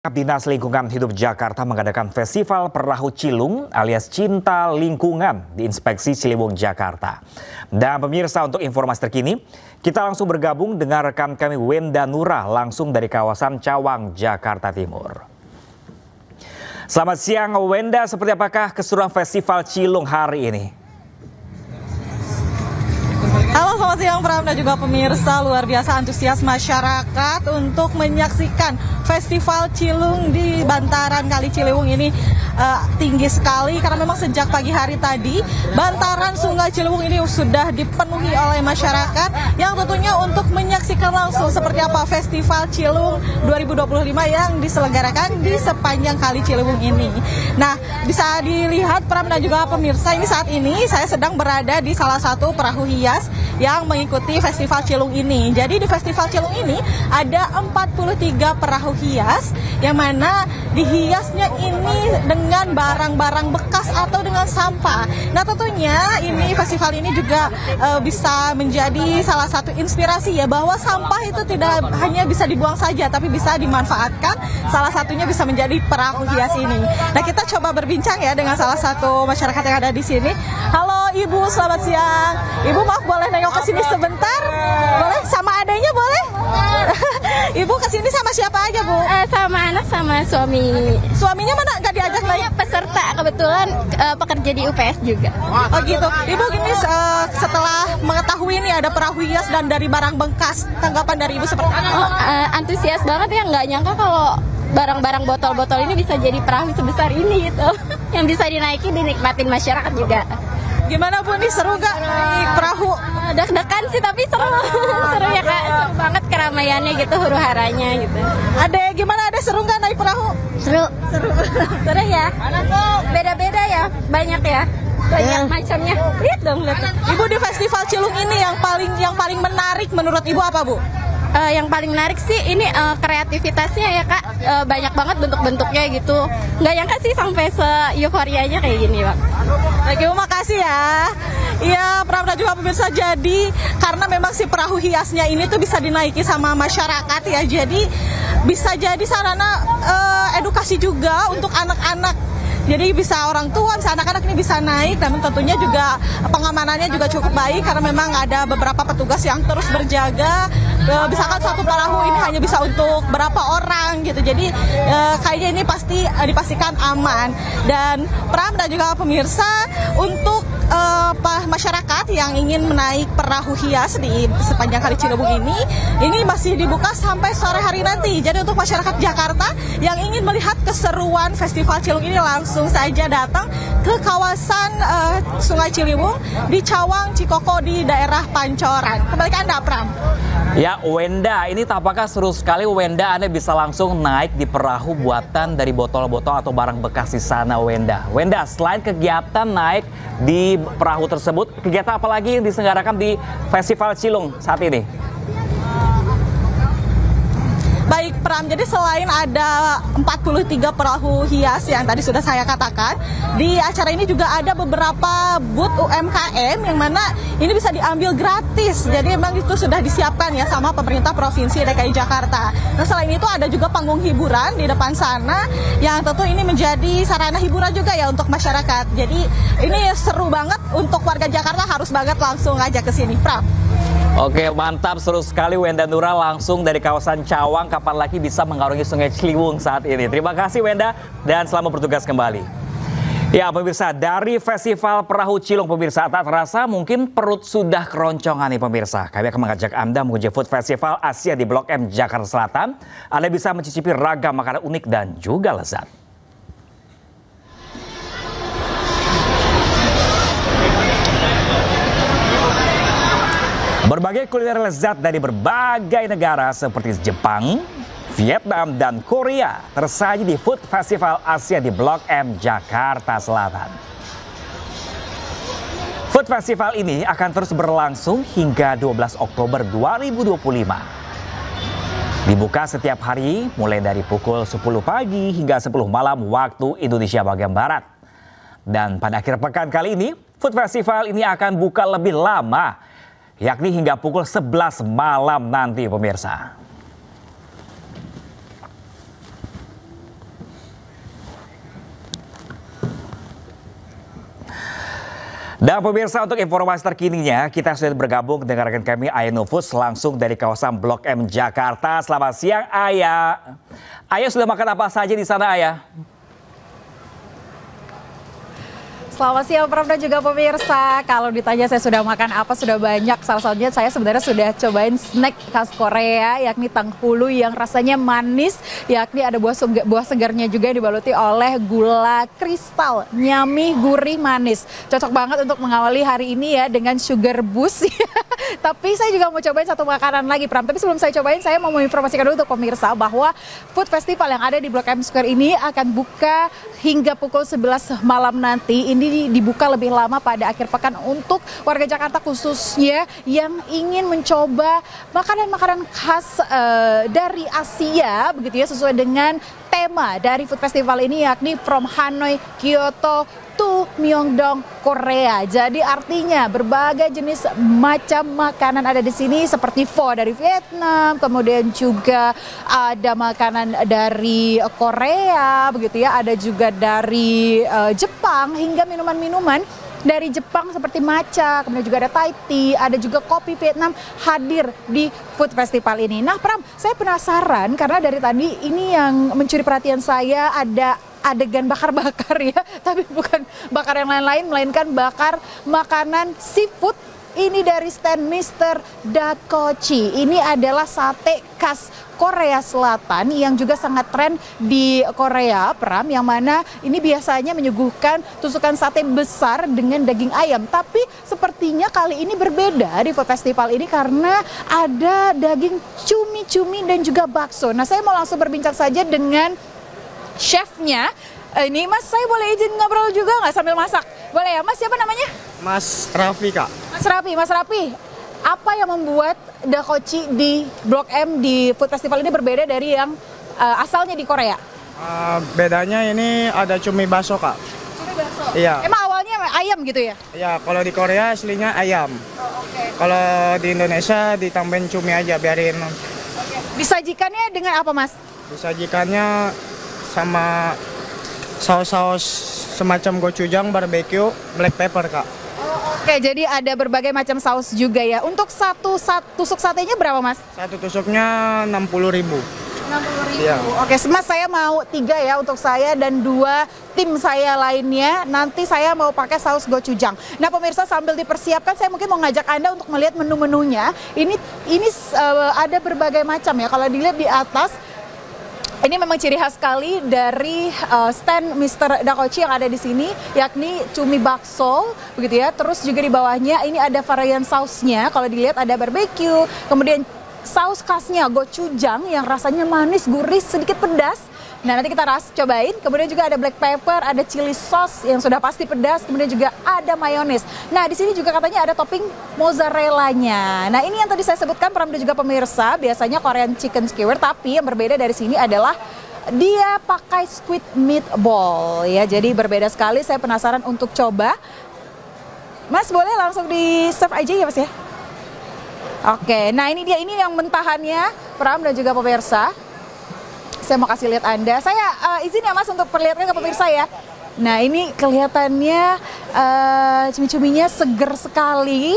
Dinas Lingkungan Hidup Jakarta mengadakan Festival Perahu Cilung alias Cinta Lingkungan di Inspeksi Ciliwung, Jakarta. Dan pemirsa, untuk informasi terkini, kita langsung bergabung dengan rekan kami Wenda Nura langsung dari kawasan Cawang, Jakarta Timur. Selamat siang Wenda, seperti apakah keseruan Festival Cilung hari ini? Halo, selamat siang Pram dan juga pemirsa. Luar biasa antusias masyarakat untuk menyaksikan Festival Cilung di bantaran Kali Ciliwung ini tinggi sekali karena memang sejak pagi hari tadi bantaran Sungai Ciliwung ini sudah dipenuhi oleh masyarakat yang tentunya untuk menyaksikan langsung seperti apa Festival Cilung 2025 yang diselenggarakan di sepanjang Kali Ciliwung ini. Nah, bisa dilihat Pram dan juga pemirsa, ini saat ini saya sedang berada di salah satu perahu hias yang mengikuti Festival Cilung ini. Jadi di Festival Cilung ini ada 43 perahu hias yang mana dihiasnya ini dengan barang-barang bekas atau dengan sampah. Nah, tentunya ini festival ini juga bisa menjadi salah satu inspirasi ya, bahwa sampah itu tidak hanya bisa dibuang saja tapi bisa dimanfaatkan. Salah satunya bisa menjadi perahu hias ini. Nah, kita coba berbincang ya dengan salah satu masyarakat yang ada di sini. Halo Ibu, selamat siang. Ibu, maaf boleh nengok ke sini sebentar? Boleh? Sama adanya boleh? Ibu kesini sama siapa aja, Bu? Sama anak sama suami. Suaminya mana? Gak diajak lagi? Peserta, kebetulan pekerja di UPS juga. Oh gitu. Ibu, gini setelah mengetahui ini ada perahu hias dan dari barang bekas, tanggapan dari Ibu seperti apa? Antusias banget ya, nggak nyangka kalau barang-barang botol-botol ini bisa jadi perahu sebesar ini gitu. Yang bisa dinaiki, dinikmatin masyarakat juga. Gimana Bu, nih seru gak naik perahu? Deg-degan sih tapi seru. Seru ya Kak, seru banget keramaiannya gitu, huru-haranya gitu. Ade, gimana Ade, seru gak naik perahu? Seru. Seru ya. Beda-beda ya, banyak ya. Banyak macamnya. Lihat dong, lihat. Ibu, di Festival Cilung ini yang paling menarik menurut Ibu apa, Bu? Yang paling menarik sih ini kreativitasnya ya Kak, banyak banget bentuk-bentuknya gitu. Nggak nyangka sih sampai se-euforianya kayak gini Bang. Oke, makasih ya. Iya, Pramda juga pemirsa, jadi karena memang si perahu hiasnya ini tuh bisa dinaiki sama masyarakat ya, jadi bisa jadi sarana edukasi juga untuk anak-anak. Jadi bisa orang tua, bisa anak-anak ini bisa naik, namun tentunya juga pengamanannya juga cukup baik karena memang ada beberapa petugas yang terus berjaga. Misalkan satu perahu ini hanya bisa untuk berapa orang gitu, jadi kayaknya ini pasti dipastikan aman. Dan Pram dan juga pemirsa, untuk masyarakat yang ingin menaik perahu hias di sepanjang Kali Ciliwung ini masih dibuka sampai sore hari nanti. Jadi untuk masyarakat Jakarta yang ingin melihat keseruan Festival Cilung ini langsung saja datang ke kawasan Sungai Ciliwung di Cawang, Cikoko di daerah Pancoran. Kembali ke Anda, Pram. Ya Wenda, ini tampaknya seru sekali Wenda, Anda bisa langsung naik di perahu buatan dari botol-botol atau barang bekas di sana Wenda. Wenda, selain kegiatan naik di perahu tersebut, kegiatan apa lagi yang diselenggarakan di Festival Cilung saat ini? Baik Pram, jadi selain ada 43 perahu hias yang tadi sudah saya katakan, di acara ini juga ada beberapa booth UMKM yang mana ini bisa diambil gratis. Jadi memang itu sudah disiapkan ya sama pemerintah Provinsi DKI Jakarta. Nah, selain itu ada juga panggung hiburan di depan sana yang tentu ini menjadi sarana hiburan juga ya untuk masyarakat. Jadi ini seru banget, untuk warga Jakarta harus banget langsung aja ke sini, Pram. Oke, mantap, seru sekali Wenda Nura langsung dari kawasan Cawang. Kapan lagi bisa mengarungi Sungai Ciliwung saat ini. Terima kasih Wenda dan selamat bertugas kembali. Ya pemirsa, dari Festival Perahu Cilung pemirsa, tak terasa mungkin perut sudah keroncongan nih pemirsa. Kami akan mengajak Anda mengunjungi Food Festival Asia di Blok M, Jakarta Selatan. Anda bisa mencicipi ragam makanan unik dan juga lezat. Berbagai kuliner lezat dari berbagai negara seperti Jepang, Vietnam, dan Korea tersaji di Food Festival Asia di Blok M, Jakarta Selatan. Food Festival ini akan terus berlangsung hingga 12 Oktober 2025. Dibuka setiap hari mulai dari pukul 10 pagi hingga 10 malam waktu Indonesia bagian Barat. Dan pada akhir pekan kali ini, Food Festival ini akan buka lebih lama, yakni hingga pukul 11 malam nanti pemirsa. Dan pemirsa, untuk informasi terkininya, kita sudah bergabung dengan rekan kami Aya Nufus langsung dari kawasan Blok M Jakarta. Selamat siang Aya. Aya sudah makan apa saja di sana Aya? Selamat siang Pram dan juga pemirsa. Kalau ditanya saya sudah makan apa, sudah banyak. Salah satunya saya sebenarnya sudah cobain snack khas Korea, yakni tanghulu yang rasanya manis, yakni ada buah segarnya juga yang dibaluti oleh gula kristal. Nyami, gurih, manis. Cocok banget untuk mengawali hari ini ya dengan sugar boost. Tapi saya juga mau cobain satu makanan lagi Pram. Tapi sebelum saya cobain, saya mau menginformasikan dulu untuk pemirsa bahwa Food Festival yang ada di Blok M Square ini akan buka hingga pukul 11 malam nanti. Ini dibuka lebih lama pada akhir pekan untuk warga Jakarta khususnya yang ingin mencoba makanan-makanan khas dari Asia begitu ya, sesuai dengan tema dari Food Festival ini yakni From Hanoi, Kyoto to Myeongdong, Korea. Jadi artinya berbagai jenis macam makanan ada di sini seperti pho dari Vietnam, kemudian juga ada makanan dari Korea begitu ya, ada juga dari Jepang hingga minuman-minuman dari Jepang seperti matcha, kemudian juga ada Thai tea, ada juga kopi Vietnam hadir di Food Festival ini. Nah Pram, saya penasaran karena dari tadi ini yang mencuri perhatian saya ada adegan bakar-bakar ya, tapi bukan bakar yang lain-lain, melainkan bakar makanan seafood. Ini dari stand Mr. Dakochi. Ini adalah sate khas Korea Selatan yang juga sangat tren di Korea, Pram, yang mana ini biasanya menyuguhkan tusukan sate besar dengan daging ayam. Tapi sepertinya kali ini berbeda di Food Festival ini karena ada daging cumi-cumi dan juga bakso. Nah, saya mau langsung berbincang saja dengan chefnya. Ini Mas, saya boleh izin ngobrol juga nggak sambil masak? Boleh ya Mas, siapa namanya? Mas Raffi Kak. Mas Raffi, apa yang membuat Dakochi di Blok M di Food Festival ini berbeda dari yang asalnya di Korea? Bedanya ini ada cumi baso Kak. Cumi bakso? Iya. Emang awalnya ayam gitu ya? Iya, kalau di Korea aslinya ayam. Oh, oke. Kalau di Indonesia ditambahin cumi aja, biarin. Oke. Disajikannya dengan apa Mas? Disajikannya sama saus-saus semacam gochujang, barbecue, black pepper Kak. Oke, jadi ada berbagai macam saus juga ya. Untuk satu tusuk satenya berapa Mas? Satu tusuknya 60.000. 60.000. Iya. Oke, Mas, saya mau 3 ya untuk saya dan 2 tim saya lainnya. Nanti saya mau pakai saus gochujang. Nah, pemirsa, sambil dipersiapkan saya mungkin mau ngajak Anda untuk melihat menu-menunya. Ini ada berbagai macam ya. Kalau dilihat di atas, ini memang ciri khas sekali dari stand Mr. Dakochi yang ada di sini, yakni cumi bakso, begitu ya. Terus juga di bawahnya ini ada varian sausnya. Kalau dilihat ada barbecue, kemudian saus khasnya gochujang yang rasanya manis, gurih, sedikit pedas. Nah, nanti kita cobain. Kemudian juga ada black pepper, ada chili sauce yang sudah pasti pedas, kemudian juga ada mayones. Nah, di sini juga katanya ada topping mozzarella-nya. Nah, ini yang tadi saya sebutkan Pram dan juga pemirsa, biasanya Korean chicken skewer, tapi yang berbeda dari sini adalah dia pakai squid meatball ya. Jadi berbeda sekali, saya penasaran untuk coba. Mas, boleh langsung di serve aja ya Mas ya? Oke, nah ini dia, ini yang mentahannya Pram dan juga pemirsa. Saya mau kasih lihat Anda. Saya izin ya Mas untuk perlihatkan ke pemirsa ya. Nah, ini kelihatannya cumi-cuminya seger sekali.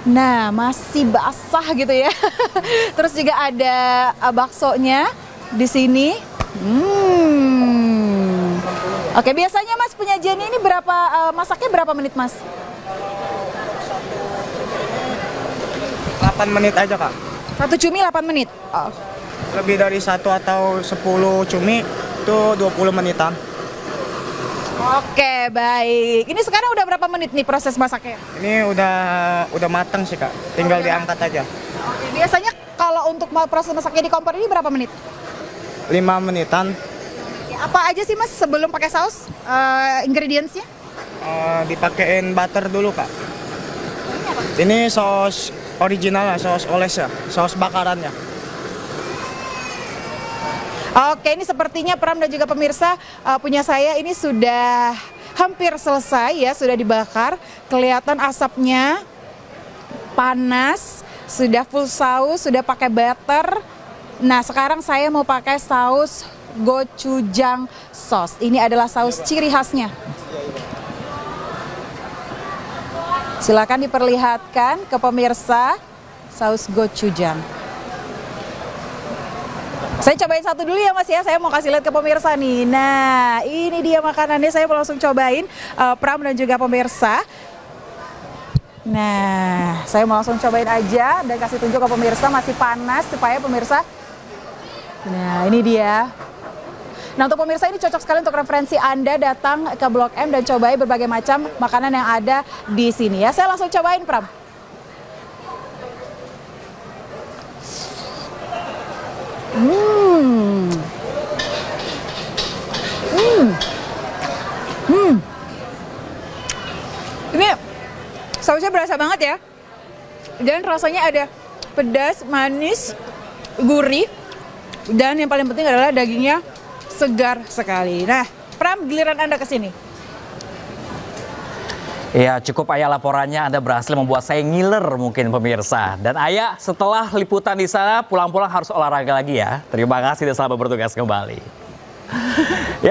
Nah, masih basah gitu ya. Terus juga ada baksonya di sini. Oke, biasanya Mas penyajiannya ini berapa, masaknya berapa menit Mas? 8 menit aja Kak. Satu cumi 8 menit? Oh. Lebih dari 1 atau 10 cumi itu 20 menitan. Oke, baik. Ini sekarang udah berapa menit nih proses masaknya? Ini udah matang sih Kak, tinggal diangkat aja. Oke, biasanya kalau untuk proses masaknya di kompor ini berapa menit? 5 menitan. Apa aja sih Mas sebelum pakai saus, ingredientsnya? Dipakein butter dulu Kak. Ini saus original lah, saus oles ya, saus bakarannya. Oke, ini sepertinya Pram dan juga pemirsa punya saya ini sudah hampir selesai ya, sudah dibakar. Kelihatan asapnya panas, sudah full saus, sudah pakai butter. Nah, sekarang saya mau pakai saus gochujang sauce. Ini adalah saus ciri khasnya. Silakan diperlihatkan ke pemirsa saus gochujang. Saya cobain satu dulu ya Mas ya, saya mau kasih lihat ke pemirsa nih. Nah, ini dia makanannya, saya mau langsung cobain Pram dan juga pemirsa. Nah, saya mau langsung cobain aja dan kasih tunjuk ke pemirsa, masih panas supaya pemirsa. Nah, ini dia. Nah, untuk pemirsa ini cocok sekali untuk referensi Anda datang ke Blok M dan cobain berbagai macam makanan yang ada di sini ya. Saya langsung cobain Pram. Ini sausnya berasa banget ya. Dan rasanya ada pedas, manis, gurih. Dan yang paling penting adalah dagingnya segar sekali. Nah, Pram, giliran Anda ke sini. Ya, cukup Ayah laporannya Anda berhasil membuat saya ngiler mungkin pemirsa. Dan Ayah setelah liputan di sana pulang-pulang harus olahraga lagi ya. Terima kasih dan selamat bertugas kembali.